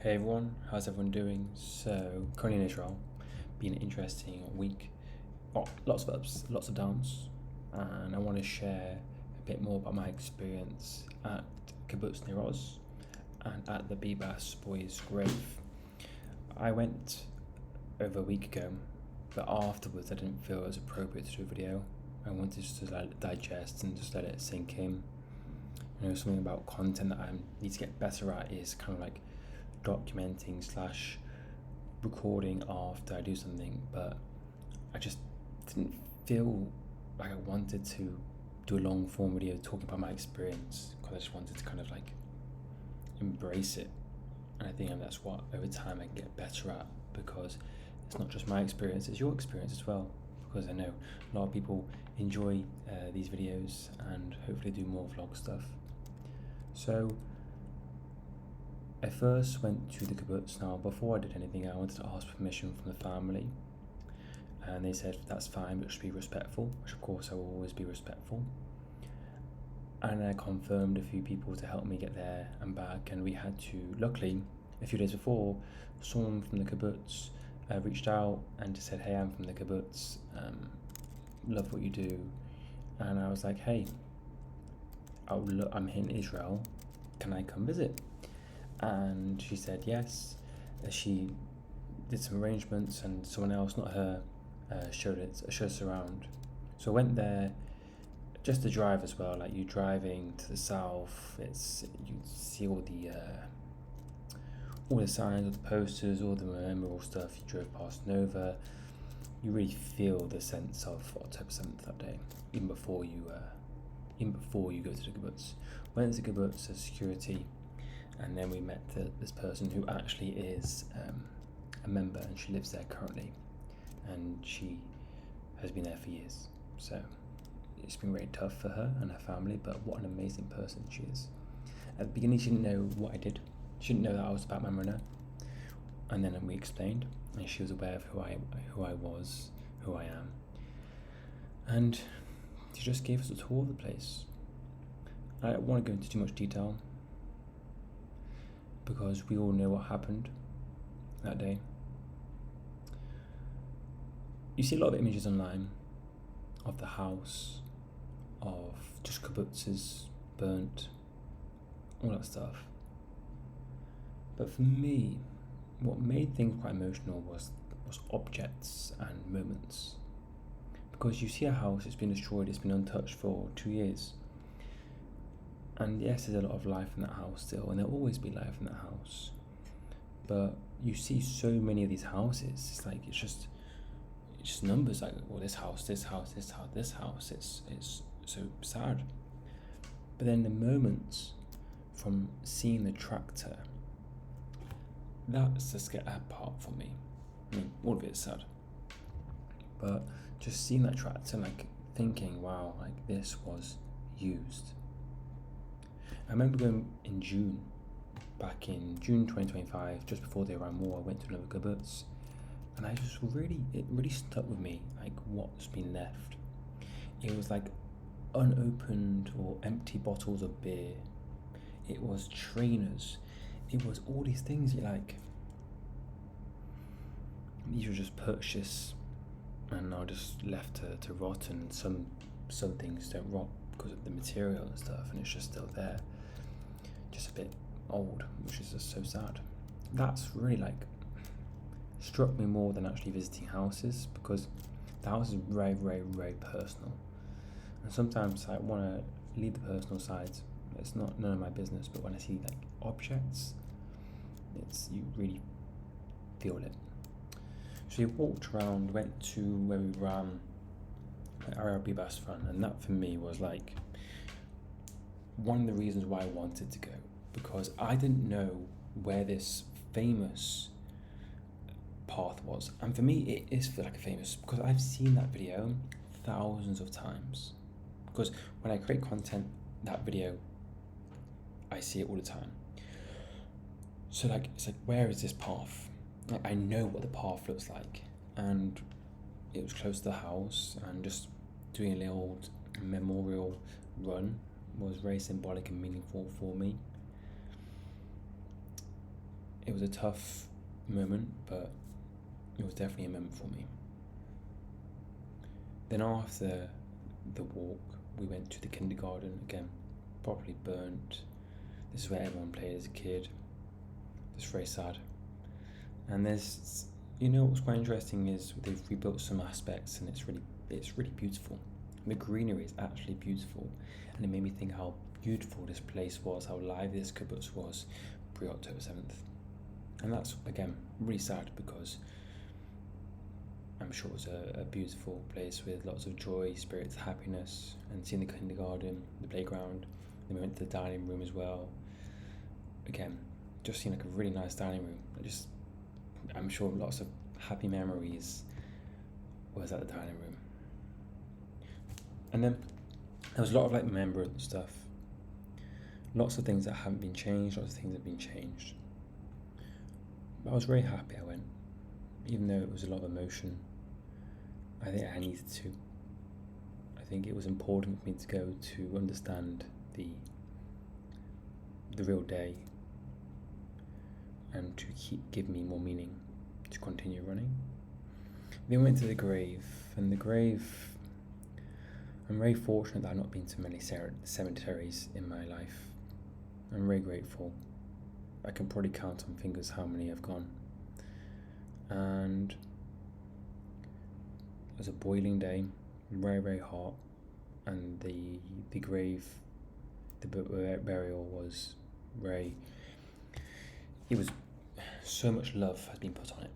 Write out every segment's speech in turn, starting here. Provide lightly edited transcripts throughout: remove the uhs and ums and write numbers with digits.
Hey everyone, how's everyone doing? So, currently in Israel, been an interesting week. Lots of ups, lots of downs, and I want to share a bit more about my experience at Kibbutz Nir Oz and at the Bibas Boys Grave. I went over a week ago, but afterwards I didn't feel it was appropriate to do a video. I wanted just to let it digest and just let it sink in. Something about content that I need to get better at is kind of like documenting slash recording after I do something, but I just didn't feel like I wanted to do a long form video talking about my experience because I just wanted to kind of like embrace it. And I think that's what over time I can get better at, because it's not just my experience, it's your experience as well, because I know a lot of people enjoy these videos and hopefully do more vlog stuff. So I first went to the kibbutz. Now, before I did anything, I wanted to ask permission from the family, and they said that's fine, but it should be respectful, which of course I will always be respectful. And I confirmed a few people to help me get there and back, and we had to, luckily, a few days before, someone from the kibbutz reached out and just said, hey, I'm from the kibbutz, love what you do. And I was like, hey, I'm in Israel, can I come visit? And she said yes. She did some arrangements, and someone else, not her, showed us around. So I went there just to drive as well. Like, you driving to the south, you see all the signs, all the posters, all the memorable stuff. You drove past Nova. You really feel the sense of October 7th that day, even before you go to the kibbutz. Went to the kibbutz as security. And then we met this person who actually is a member, and she lives there currently, and she has been there for years. So it's been very tough for her and her family, but what an amazing person she is. At the beginning, she didn't know what I did. She didn't know that I was about Mamrina. And then we explained, and she was aware of who I was, who I am. And she just gave us a tour of the place. I don't want to go into too much detail, because we all know what happened that day. You see a lot of images online of the house, of just kibbutzes burnt, all that stuff. But for me, what made things quite emotional was objects and moments. Because you see a house, it's been destroyed, it's been untouched for 2 years. And yes, there's a lot of life in that house still, and there'll always be life in that house. But you see so many of these houses, it's like, it's just numbers, like, well, this house, this house, this house, this house, it's so sad. But then the moments from seeing the tractor, that's the scary part for me. I mean, all of it is sad. But just seeing that tractor, like, thinking, wow, like, this was used. I remember going in June, back in June 2025, just before the Iran war. I went to another kibbutz, and it really stuck with me, like, what's been left. It was like unopened or empty bottles of beer. It was trainers. It was all these things you like, these were just purchased and are just left to rot, and some things don't rot because of the material and stuff, and it's just still there, just a bit old, which is just so sad. That's really like struck me more than actually visiting houses, because the house is very, very, very personal, and sometimes I want to leave the personal side. It's none of my business, but when I see like objects, you really feel it. So we walked around, went to where we ran Nir Oz Bibas Grave, and that for me was like one of the reasons why I wanted to go, because I didn't know where this famous path was. And for me, it is like a famous, because I've seen that video thousands of times, because when I create content, that video, I see it all the time. So like, it's like, where is this path? Like, I know what the path looks like, and it was close to the house, and just doing a little memorial run was very symbolic and meaningful for me. it was a tough moment, but it was definitely a moment for me. Then after the walk, we went to the kindergarten again, properly burnt. This is where everyone played as a kid. It's very sad. And there's, what's quite interesting is they've rebuilt some aspects, and it's really beautiful. The greenery is actually beautiful, and it made me think how beautiful this place was, how lively this kibbutz was pre-October 7th. And that's, again, really sad, because I'm sure it was a beautiful place with lots of joy, spirits, happiness, and seeing the kindergarten, the playground. Then we went to the dining room as well. Again, just seeing like a really nice dining room. I'm sure lots of happy memories was at the dining room. And then there was a lot of like remembrance stuff. Lots of things that haven't been changed, lots of things that have been changed. But I was very happy I went, even though it was a lot of emotion. I think I needed to. I think it was important for me to go to understand the real day, and to give me more meaning to continue running. Then we went to the grave, and the grave, I'm very fortunate that I've not been to many cemeteries in my life. I'm very grateful. I can probably count on fingers how many I've gone. And it was a boiling day, very, very hot, and the grave, the burial was very, it was, so much love had been put on it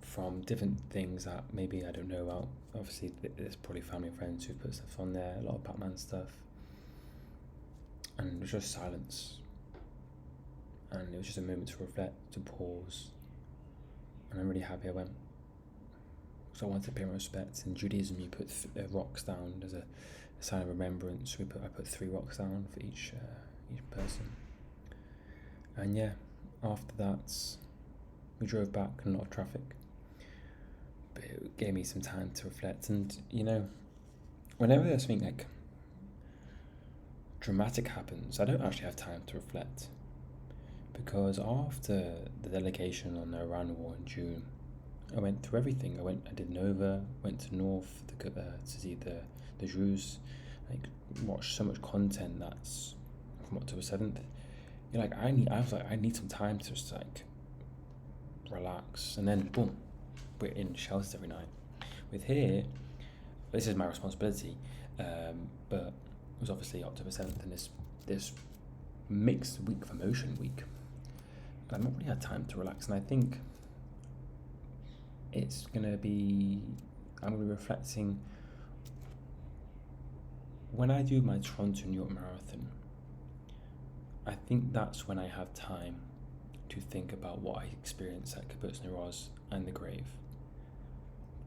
from different things that maybe I don't know about. Obviously there's probably family and friends who put stuff on there, a lot of Batman stuff, and it was just silence, and it was just a moment to reflect, to pause, and I'm really happy I went, because I wanted to pay my respects. In Judaism you put rocks down as a sign of remembrance. I put 3 rocks down for each person. And yeah, after that, we drove back in a lot of traffic, but it gave me some time to reflect. And whenever there's something like dramatic happens, I don't actually have time to reflect, because after the delegation on the Iran war in June, I went through everything. I did Nova, went to North to see the Jews, like watched so much content that's from October 7th. I need some time to just like relax, and then boom, we're in shelters every night. With here, this is my responsibility, but it was obviously October 7th, and this mixed week of emotion week. I've not really had time to relax, and I think I'm gonna be reflecting when I do my Toronto New York Marathon. I think that's when I have time to think about what I experienced at Kibbutz Nir Oz and the grave.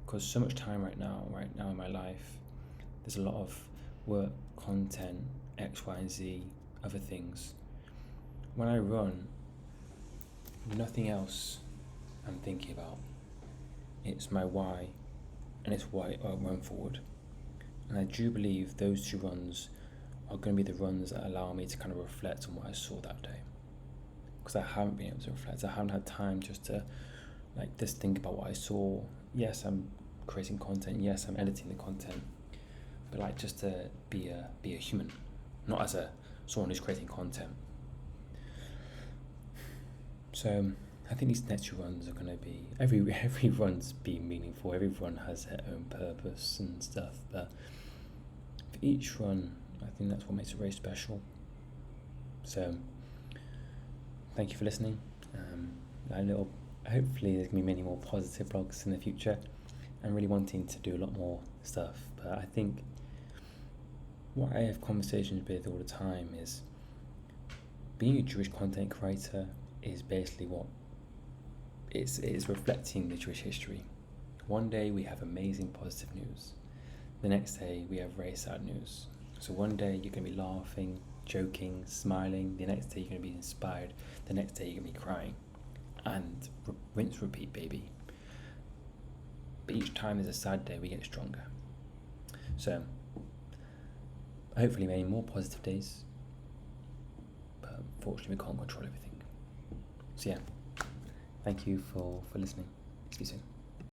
Because so much time right now in my life, there's a lot of work, content, X, Y, and Z, other things. When I run, nothing else I'm thinking about. It's my why, and it's why I run forward. And I do believe those 2 runs are going to be the runs that allow me to kind of reflect on what I saw that day, because I haven't been able to reflect. I haven't had time just to just think about what I saw. Yes, I'm creating content, yes, I'm editing the content, but just to be a human, not as someone who's creating content. So I think these next 2 runs are going to be, every run's be meaningful, every run has their own purpose and stuff, but for each run, I think that's what makes it very special. So thank you for listening. Hopefully there's going to be many more positive vlogs in the future. I'm really wanting to do a lot more stuff, but I think what I have conversations with all the time is being a Jewish content creator is basically what it's reflecting the Jewish history. One day we have amazing positive news, the next day we have very sad news. So one day you're going to be laughing, joking, smiling, the next day you're going to be inspired, the next day you're going to be crying, and rinse repeat, baby. But each time there's a sad day, we get stronger. So hopefully many more positive days, but unfortunately we can't control everything. So yeah, thank you for listening. See you soon.